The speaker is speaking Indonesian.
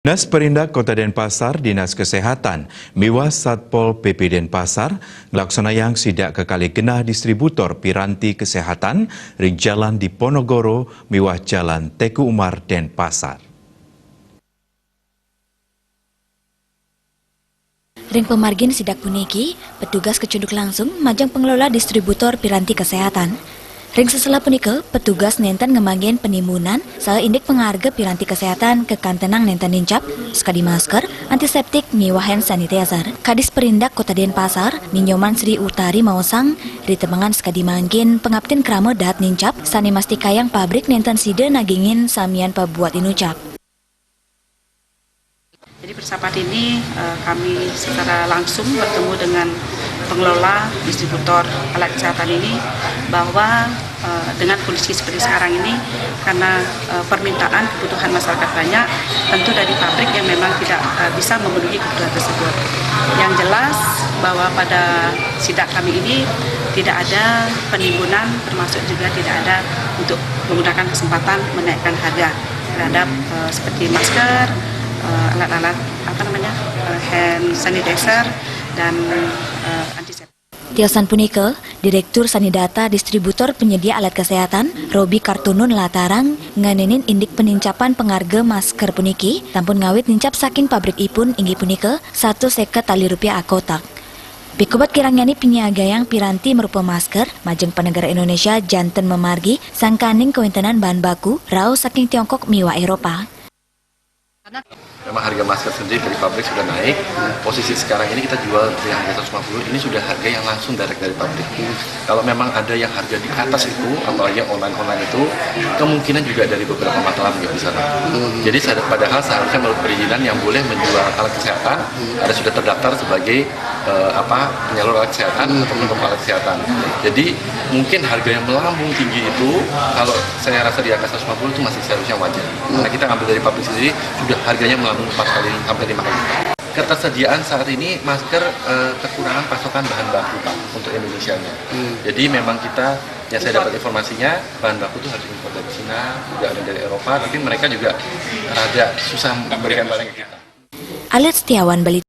Dinas Perindak Kota Denpasar, Dinas Kesehatan, miwas Satpol PP Denpasar, ngelaksanayang sidak kekali genah distributor piranti kesehatan ring jalan di Ponorogo, miwah jalan Teku Umar Denpasar. Ring pemargin sidak puniki, petugas kecunduk langsung majang pengelola distributor piranti kesehatan. Ring setelah punika, petugas nenten ngemangin penimbunan saha indik pengharga piranti kesehatan ke kantenang nenten nincap, sekadi masker, antiseptik, miwah hand sanitizer. Kadis Perindak Kota Denpasar, Ninyoman Sri Utari Mausang, ritemangan sekadi manggin pengaptin krama dat nincap, sani mastikayang pabrik nenten side nagingin samian pabuat inucap. Jadi persahabat ini kami secara langsung bertemu dengan pengelola distributor alat kesehatan ini bahwa dengan kondisi seperti sekarang ini karena permintaan kebutuhan masyarakat banyak, tentu dari pabrik yang memang tidak bisa memenuhi kebutuhan tersebut. Yang jelas bahwa pada sidak kami ini tidak ada penimbunan, termasuk juga tidak ada untuk menggunakan kesempatan menaikkan harga terhadap seperti masker, alat-alat hand sanitizer dan antiseptik. Tiosan punika, Direktur Sanidata Distributor Penyedia Alat Kesehatan, Robi Kartunun Latarang, nganenin indik penincapan pengharga masker puniki, tampun ngawit nincap saking pabrik ipun inggi punika, 1 seket tali rupiah akotak. Pikobat kirangnyani penyiagayang piranti merupa masker, majeng penegara Indonesia janten memargi, sangkaning kewintenan bahan baku, rau saking Tiongkok miwa Eropa. Memang harga masker sendiri dari pabrik sudah naik. Posisi sekarang ini kita jual di harga 150, ini sudah harga yang langsung dari pabrik. Kalau memang ada yang harga di atas itu, apalagi yang online itu, kemungkinan juga dari beberapa mata juga di sana. Jadi padahal seharusnya menurut perizinan yang boleh menjual alat kesehatan ada sudah terdaftar sebagai penyalur alat kesehatan atau penutup alat kesehatan. Jadi mungkin harga yang melambung tinggi itu, kalau saya rasa di angka 150 itu masih seharusnya wajar. Karena kita ngambil dari pabrik sendiri sudah harganya melambung 4 kali sampai 5 kali. Ketersediaan saat ini masker kekurangan pasokan bahan baku Pak untuk Indonesianya. Jadi memang kita, yang saya dapat informasinya, bahan baku itu harus impor dari Cina, juga ada dari Eropa, tapi mereka juga agak susah memberikan barang ke kita. Alat Setiawan Bali.